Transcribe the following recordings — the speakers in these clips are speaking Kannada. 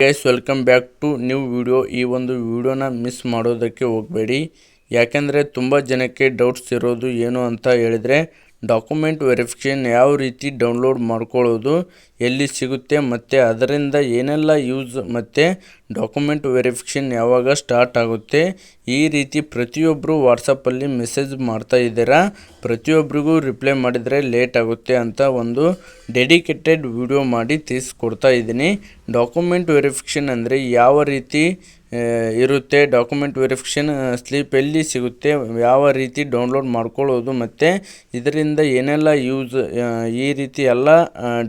Guys welcome back to new video. ಈ ಒಂದು ವಿಡಿಯೋನ ಮಿಸ್ ಮಾಡೋದಕ್ಕೆ ಹೋಗಬೇಡಿ, ಯಾಕೆಂದರೆ ತುಂಬ ಜನಕ್ಕೆ ಡೌಟ್ಸ್ ಇರೋದು ಏನು ಅಂತ ಹೇಳಿದರೆ ಡಾಕ್ಯುಮೆಂಟ್ ವೆರಿಫಿಕೇಷನ್ ಯಾವ ರೀತಿ ಡೌನ್ಲೋಡ್ ಮಾಡ್ಕೊಳ್ಳೋದು, ಎಲ್ಲಿ ಸಿಗುತ್ತೆ ಮತ್ತು ಅದರಿಂದ ಏನೆಲ್ಲ ಯೂಸ್ ಮತ್ತು ಡಾಕ್ಯುಮೆಂಟ್ ವೆರಿಫಿಕೇಷನ್ ಯಾವಾಗ ಸ್ಟಾರ್ಟ್ ಆಗುತ್ತೆ. ಈ ರೀತಿ ಪ್ರತಿಯೊಬ್ಬರು ವಾಟ್ಸಪ್ಪಲ್ಲಿ ಮೆಸೇಜ್ ಮಾಡ್ತಾ ಇದ್ದೀರಾ, ಪ್ರತಿಯೊಬ್ಬರಿಗೂ ರಿಪ್ಲೈ ಮಾಡಿದರೆ ಲೇಟ್ ಆಗುತ್ತೆ ಅಂತ ಒಂದು ಡೆಡಿಕೇಟೆಡ್ ವಿಡಿಯೋ ಮಾಡಿ ತಿಳಿಸ್ಕೊಡ್ತಾ ಇದ್ದೀನಿ. ಡಾಕ್ಯುಮೆಂಟ್ ವೆರಿಫಿಕೇಷನ್ ಅಂದರೆ ಯಾವ ರೀತಿ ಇರುತ್ತೆ, ಡಾಕ್ಯುಮೆಂಟ್ ವೆರಿಫಿಕೇಷನ್ ಸ್ಲಿಪ್ ಎಲ್ಲಿ ಸಿಗುತ್ತೆ, ಯಾವ ರೀತಿ ಡೌನ್ಲೋಡ್ ಮಾಡ್ಕೊಳ್ಳೋದು ಮತ್ತು ಇದರಿಂದ ಏನೆಲ್ಲ ಯೂಸ್, ಈ ರೀತಿ ಎಲ್ಲ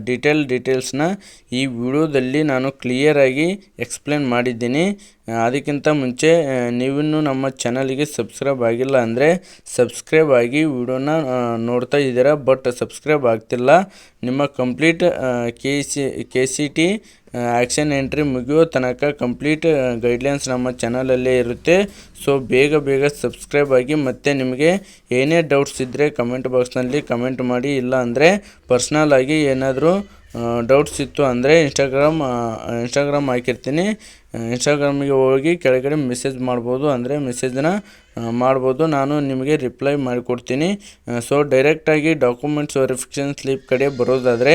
ಡೀಟೇಲ್ಸ್ನ ಈ ವಿಡಿಯೋದಲ್ಲಿ ನಾನು ಕ್ಲಿಯರಾಗಿ ಎಕ್ಸ್ಪ್ಲೇನ್ ಮಾಡಿದ್ದೀನಿ. ಅದಕ್ಕಿಂತ ಮುಂಚೆ ನೀವಿನ್ನೂ ನಮ್ಮ ಚಾನಲ್ಗೆ ಸಬ್ಸ್ಕ್ರೈಬ್ ಆಗಿಲ್ಲ ಅಂದರೆ ಸಬ್ಸ್ಕ್ರೈಬ್ ಆಗಿ ವಿಡಿಯೋನ ನೋಡ್ತಾ ಇದ್ದೀರಾ, ಬಟ್ ಸಬ್ಸ್ಕ್ರೈಬ್ ಆಗ್ತಿಲ್ಲ. ನಿಮ್ಮ ಕಂಪ್ಲೀಟ್ KCT ಆ್ಯಕ್ಷನ್ ಎಂಟ್ರಿ ಮುಗಿಯೋ ತನಕ ಕಂಪ್ಲೀಟ್ ಗೈಡ್ಲೈನ್ಸ್ ನಮ್ಮ ಚಾನಲಲ್ಲೇ ಇರುತ್ತೆ. ಸೊ ಬೇಗ ಸಬ್ಸ್ಕ್ರೈಬ್ ಆಗಿ, ಮತ್ತು ನಿಮಗೆ ಏನೇ ಡೌಟ್ಸ್ ಇದ್ದರೆ ಕಮೆಂಟ್ ಬಾಕ್ಸ್ನಲ್ಲಿ ಕಮೆಂಟ್ ಮಾಡಿ. ಇಲ್ಲ ಅಂದರೆ ಪರ್ಸ್ನಲ್ ಆಗಿ ಏನಾದರೂ ಡೌಟ್ಸ್ ಇತ್ತು ಅಂದರೆ ಇನ್ಸ್ಟಾಗ್ರಾಮ್ ಹಾಕಿರ್ತೀನಿ, ಇನ್ಸ್ಟಾಗ್ರಾಮಿಗೆ ಹೋಗಿ ಕೆಳಗಡೆ ಮೆಸೇಜ್ ಮಾಡ್ಬೋದು, ಅಂದರೆ ಮೆಸೇಜನ್ನ ಮಾಡ್ಬೋದು, ನಾನು ನಿಮಗೆ ರಿಪ್ಲೈ ಮಾಡಿಕೊಡ್ತೀನಿ. ಸೊ ಡೈರೆಕ್ಟಾಗಿ ಡಾಕ್ಯುಮೆಂಟ್ಸ್ ವೆರಿಫಿಕೇಷನ್ ಸ್ಲಿಪ್ ಕಡೆ ಬರೋದಾದರೆ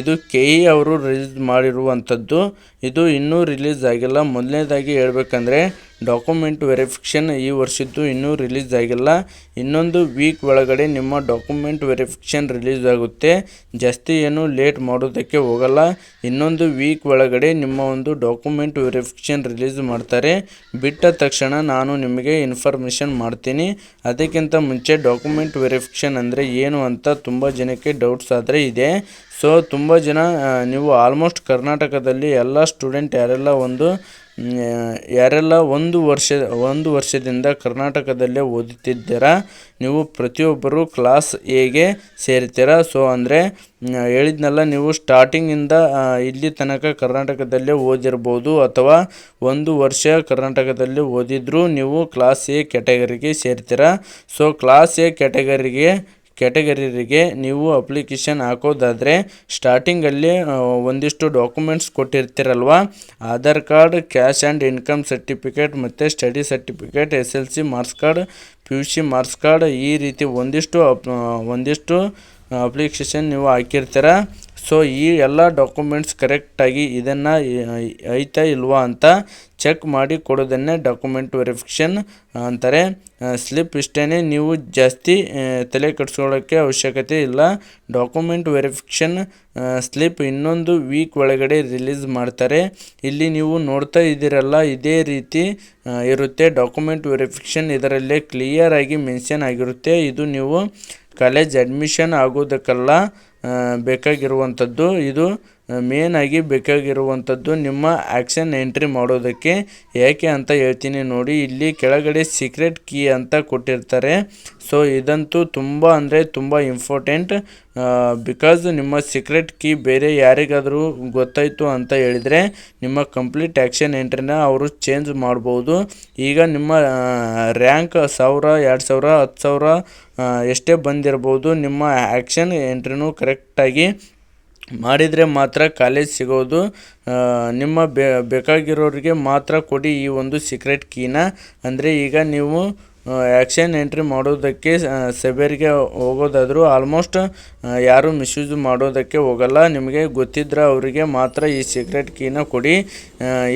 ಇದು KE ಅವರು ರಿಲೀಸ್ ಮಾಡಿರುವಂಥದ್ದು, ಇದು ಇನ್ನೂ ರಿಲೀಸ್ ಆಗಿಲ್ಲ. ಮೊದಲನೇದಾಗಿ ಹೇಳ್ಬೇಕಂದ್ರೆ ಡಾಕ್ಯುಮೆಂಟ್ ವೆರಿಫಿಕೇಷನ್ ಈ ವರ್ಷದ್ದು ಇನ್ನೂ ರಿಲೀಸ್ ಆಗಿಲ್ಲ. ಇನ್ನೊಂದು ವೀಕ್ ಒಳಗಡೆ ನಿಮ್ಮ ಡಾಕ್ಯುಮೆಂಟ್ ವೆರಿಫಿಕೇಷನ್ ರಿಲೀಸ್ ಆಗುತ್ತೆ. ಜಾಸ್ತಿ ಏನು ಲೇಟ್ ಮಾಡೋದಕ್ಕೆ ಹೋಗಲ್ಲ, ಇನ್ನೊಂದು ವೀಕ್ ಒಳಗಡೆ ನಿಮ್ಮ ಒಂದು ಡಾಕ್ಯುಮೆಂಟ್ ವೆರಿಫಿಕೇಷನ್ ರಿಲೀಸ್ ಮಾಡ್ತಾರೆ. ಬಿಟ್ಟ ತಕ್ಷಣ ನಾನು ನಿಮಗೆ ಇನ್ಫಾರ್ಮೇಷನ್ ಮಾಡ್ತೀನಿ. ಅದಕ್ಕಿಂತ ಮುಂಚೆ ಡಾಕ್ಯುಮೆಂಟ್ ವೆರಿಫಿಕೇಷನ್ ಅಂದರೆ ಏನು ಅಂತ ತುಂಬ ಜನಕ್ಕೆ ಡೌಟ್ಸ್ ಆದರೆ ಇದೆ. ಸೊ ತುಂಬ ಜನ ನೀವು ಆಲ್ಮೋಸ್ಟ್ ಕರ್ನಾಟಕದಲ್ಲಿ ಎಲ್ಲ ಸ್ಟೂಡೆಂಟ್ ಯಾರೆಲ್ಲ ಒಂದು ವರ್ಷದಿಂದ ಕರ್ನಾಟಕದಲ್ಲೇ ಓದುತ್ತಿದ್ದೀರಾ, ನೀವು ಪ್ರತಿಯೊಬ್ಬರು ಕ್ಲಾಸ್ ಎಗೆ ಸೇರ್ತೀರಾ. ಸೊ ಅಂದರೆ ಹೇಳಿದ್ನಲ್ಲ, ನೀವು ಸ್ಟಾರ್ಟಿಂಗಿಂದ ಇಲ್ಲಿ ತನಕ ಕರ್ನಾಟಕದಲ್ಲೇ ಓದಿರ್ಬೋದು, ಅಥವಾ ಒಂದು ವರ್ಷ ಕರ್ನಾಟಕದಲ್ಲಿ ಓದಿದ್ರೂ ನೀವು ಕ್ಲಾಸ್ ಎ ಕ್ಯಾಟಗರಿಗೆ ಸೇರ್ತೀರಾ. ಸೊ ಕ್ಲಾಸ್ ಎ ಕ್ಯಾಟಗರಿಗೆ ನೀವು ಅಪ್ಲಿಕೇಶನ್ ಹಾಕೋದಾದರೆ ಸ್ಟಾರ್ಟಿಂಗಲ್ಲಿ ಒಂದಿಷ್ಟು ಡಾಕ್ಯುಮೆಂಟ್ಸ್ ಕೊಟ್ಟಿರ್ತೀರಲ್ವ, Aadhaar card, caste and income certificate ಮತ್ತು study certificate, SSLC marks card, PUC marks card, ಈ ರೀತಿ ಒಂದಿಷ್ಟು ಅಪ್ಲಿಕೇಶನ್ ನೀವು ಹಾಕಿರ್ತೀರ. ಸೊ ಈ ಎಲ್ಲ ಡಾಕ್ಯುಮೆಂಟ್ಸ್ ಕರೆಕ್ಟಾಗಿ ಇದನ್ನು ಐತಾ ಇಲ್ವಾ ಅಂತ ಚೆಕ್ ಮಾಡಿ ಕೊಡೋದನ್ನೇ ಡಾಕ್ಯುಮೆಂಟ್ ವೆರಿಫಿಕೇಷನ್ ಅಂತಾರೆ. ಸ್ಲಿಪ್ ಇಷ್ಟೇ, ನೀವು ಜಾಸ್ತಿ ತಲೆ ಕೆಡಿಸ್ಕೊಳ್ಳೋಕ್ಕೆ ಅವಶ್ಯಕತೆ ಇಲ್ಲ. ಡಾಕ್ಯುಮೆಂಟ್ ವೆರಿಫಿಕೇಷನ್ ಸ್ಲಿಪ್ ಇನ್ನೊಂದು ವೀಕ್ ಒಳಗಡೆ ರಿಲೀಸ್ ಮಾಡ್ತಾರೆ. ಇಲ್ಲಿ ನೀವು ನೋಡ್ತಾ ಇದ್ದೀರಲ್ಲ, ಇದೇ ರೀತಿ ಇರುತ್ತೆ ಡಾಕ್ಯುಮೆಂಟ್ ವೆರಿಫಿಕೇಷನ್. ಇದರಲ್ಲೇ ಕ್ಲಿಯರಾಗಿ ಮೆನ್ಷನ್ ಆಗಿರುತ್ತೆ. ಇದು ನೀವು ಕಾಲೇಜ್ ಅಡ್ಮಿಷನ್ ಆಗೋದಕ್ಕೆಲ್ಲ ಬೇಕಾಗಿರುವಂಥದ್ದು, ಇದು ಮೇನಾಗಿ ಬೇಕಾಗಿರುವಂಥದ್ದು ನಿಮ್ಮ ಆ್ಯಕ್ಷನ್ ಎಂಟ್ರಿ ಮಾಡೋದಕ್ಕೆ. ಯಾಕೆ ಅಂತ ಹೇಳ್ತೀನಿ ನೋಡಿ, ಇಲ್ಲಿ ಕೆಳಗಡೆ ಸೀಕ್ರೆಟ್ ಕೀ ಅಂತ ಕೊಟ್ಟಿರ್ತಾರೆ. ಸೊ ಇದಂತೂ ತುಂಬ ಇಂಪಾರ್ಟೆಂಟ್, ಬಿಕಾಸ್ ನಿಮ್ಮ ಸೀಕ್ರೆಟ್ ಕೀ ಬೇರೆ ಯಾರಿಗಾದರೂ ಗೊತ್ತಾಯಿತು ಅಂತ ಹೇಳಿದರೆ ನಿಮ್ಮ ಕಂಪ್ಲೀಟ್ ಆ್ಯಕ್ಷನ್ ಎಂಟ್ರಿನ ಅವರು ಚೇಂಜ್ ಮಾಡ್ಬೋದು. ಈಗ ನಿಮ್ಮ ರ್ಯಾಂಕ್ 1000, 2000, 10,000 ಎಷ್ಟೇ ಬಂದಿರ್ಬೋದು, ನಿಮ್ಮ ಆ್ಯಕ್ಷನ್ ಎಂಟ್ರಿನೂ ಕರೆಕ್ಟಾಗಿ ಮಾಡಿದರೆ ಮಾತ್ರ ಕಾಲೇಜ್ ಸಿಗೋದು. ನಿಮ್ಮ ಬೇಕಾಗಿರೋರಿಗೆ ಮಾತ್ರ ಕೊಡಿ ಈ ಒಂದು ಸೀಕ್ರೆಟ್ ಕೀನ. ಅಂದರೆ ಈಗ ನೀವು ಆ್ಯಕ್ಷನ್ ಎಂಟ್ರಿ ಮಾಡೋದಕ್ಕೆ ಸಭೆಗೆ ಹೋಗೋದಾದರೂ ಆಲ್ಮೋಸ್ಟ್ ಯಾರು ಮಿಸ್ಯೂಸ್ ಮಾಡೋದಕ್ಕೆ ಹೋಗಲ್ಲ. ನಿಮಗೆ ಗೊತ್ತಿದ್ರೆ ಅವರಿಗೆ ಮಾತ್ರ ಈ ಸೀಕ್ರೆಟ್ ಕೀನ ಕೊಡಿ.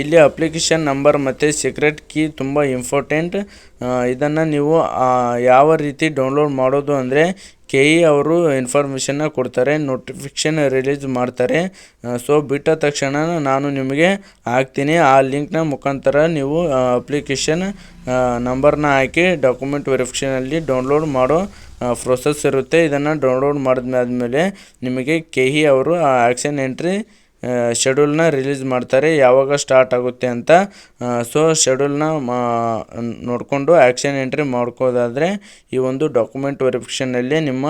ಇಲ್ಲಿ ಅಪ್ಲಿಕೇಶನ್ ನಂಬರ್ ಮತ್ತು ಸೀಕ್ರೆಟ್ ಕೀ ತುಂಬ ಇಂಪಾರ್ಟೆಂಟ್. ಇದನ್ನು ನೀವು ಯಾವ ರೀತಿ ಡೌನ್ಲೋಡ್ ಮಾಡೋದು ಅಂದರೆ KE ಅವರು ಇನ್ಫಾರ್ಮೇಷನ್ನ ಕೊಡ್ತಾರೆ, ನೋಟಿಫಿಕೇಷನ್ ರಿಲೀಸ್ ಮಾಡ್ತಾರೆ. ಸೊ ಬಿಟ್ಟ ತಕ್ಷಣ ನಾನು ನಿಮಗೆ ಹಾಕ್ತೀನಿ. ಆ ಲಿಂಕ್ನ ಮುಖಾಂತರ ನೀವು ಅಪ್ಲಿಕೇಶನ್ ನಂಬರ್ನ ಹಾಕಿ ಡಾಕ್ಯುಮೆಂಟ್ ವೆರಿಫಿಕೇಷನಲ್ಲಿ ಡೌನ್ಲೋಡ್ ಮಾಡೋ ಪ್ರೊಸೆಸ್ ಇರುತ್ತೆ. ಇದನ್ನು ಡೌನ್ಲೋಡ್ ಮಾಡಿದ್ಮೇಲೆ ನಿಮಗೆ KE ಅವರು ಆ್ಯಕ್ಷನ್ ಎಂಟ್ರಿ ಶೆಡ್ಯೂಲ್ನ ರಿಲೀಸ್ ಮಾಡ್ತಾರೆ, ಯಾವಾಗ ಸ್ಟಾರ್ಟ್ ಆಗುತ್ತೆ ಅಂತ. ಸೊ ಶೆಡ್ಯೂಲ್ನ ನೋಡಿಕೊಂಡು ಆ್ಯಕ್ಷನ್ ಎಂಟ್ರಿ ಮಾಡ್ಕೋದಾದರೆ ಈ ಒಂದು ಡಾಕ್ಯುಮೆಂಟ್ ವೆರಿಫಿಕೇಷನಲ್ಲಿ ನಿಮ್ಮ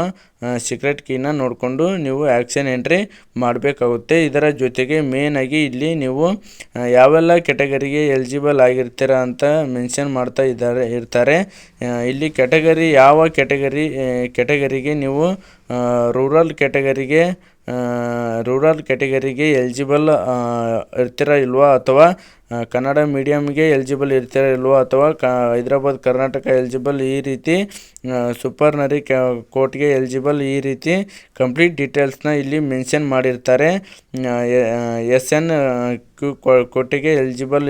ಸೀಕ್ರೆಟ್ ಕೀನ ನೋಡಿಕೊಂಡು ನೀವು ಆ್ಯಕ್ಷನ್ ಎಂಟ್ರಿ ಮಾಡಬೇಕಾಗುತ್ತೆ. ಇದರ ಜೊತೆಗೆ ಮೇನಾಗಿ ಇಲ್ಲಿ ನೀವು ಯಾವೆಲ್ಲ ಕ್ಯಾಟಗರಿಗೆ ಎಲಿಜಿಬಲ್ ಆಗಿರ್ತೀರ ಅಂತ ಮೆನ್ಷನ್ ಮಾಡ್ತಾ ಇರ್ತಾರೆ. ಇಲ್ಲಿ ಯಾವ ಕ್ಯಾಟಗರಿಗೆ ನೀವು ರೂರಲ್ ಕ್ಯಾಟಗರಿಗೆ ರೂರಲ್ ಕ್ಯಾಟಗರಿಗೆ ಎಲಿಜಿಬಲ್ ಇರ್ತೀರಾ ಇಲ್ವಾ, ಅಥವಾ ಕನ್ನಡ ಮೀಡಿಯಮ್ಗೆ ಎಲಿಜಿಬಲ್ ಇರ್ತೀರಾ ಇಲ್ವಾ, ಅಥವಾ ಹೈದ್ರಾಬಾದ್ ಕರ್ನಾಟಕ ಎಲಿಜಿಬಲ್, ಈ ರೀತಿ ಸೂಪರ್ನರಿ ಕೋರ್ಟ್ಗೆ ಎಲಿಜಿಬಲ್, ಈ ರೀತಿ ಕಂಪ್ಲೀಟ್ ಡೀಟೇಲ್ಸ್ನ ಇಲ್ಲಿ ಮೆನ್ಷನ್ ಮಾಡಿರ್ತಾರೆ. SN ಕೋರ್ಟಿಗೆ ಎಲಿಜಿಬಲ್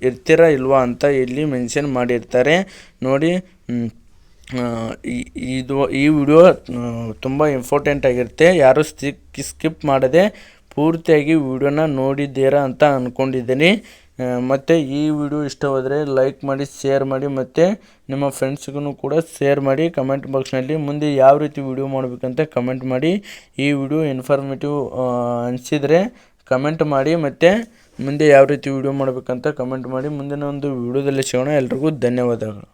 ಇರ್ತೀರಾ ಇಲ್ವಾ ಅಂತ ಇಲ್ಲಿ ಮೆನ್ಷನ್ ಮಾಡಿರ್ತಾರೆ ನೋಡಿ. ಈ ವಿಡಿಯೋ ತುಂಬ ಇಂಪಾರ್ಟೆಂಟ್ ಆಗಿರುತ್ತೆ. ಯಾರು ಸ್ಕಿಪ್ ಮಾಡದೆ ಪೂರ್ತಿಯಾಗಿ ವಿಡಿಯೋನ ನೋಡಿದ್ದೀರಾ ಅಂತ ಅಂದ್ಕೊಂಡಿದ್ದೀನಿ. ಮತ್ತು ಈ ವಿಡಿಯೋ ಇಷ್ಟವಾದರೆ ಲೈಕ್ ಮಾಡಿ, ಶೇರ್ ಮಾಡಿ, ಮತ್ತು ನಿಮ್ಮ ಫ್ರೆಂಡ್ಸ್ಗೂ ಕೂಡ ಶೇರ್ ಮಾಡಿ. ಕಮೆಂಟ್ ಬಾಕ್ಸ್ನಲ್ಲಿ ಮುಂದೆ ಯಾವ ರೀತಿ ವಿಡಿಯೋ ಮಾಡಬೇಕಂತ ಕಮೆಂಟ್ ಮಾಡಿ. ಈ ವಿಡಿಯೋ ಇನ್ಫಾರ್ಮೇಟಿವ್ ಅನಿಸಿದರೆ ಕಮೆಂಟ್ ಮಾಡಿ, ಮತ್ತು ಮುಂದೆ ಯಾವ ರೀತಿ ವಿಡಿಯೋ ಮಾಡಬೇಕಂತ ಕಮೆಂಟ್ ಮಾಡಿ. ಮುಂದಿನ ಒಂದು ವಿಡಿಯೋದಲ್ಲಿ ಸಿಗೋಣ. ಎಲ್ರಿಗೂ ಧನ್ಯವಾದಗಳು.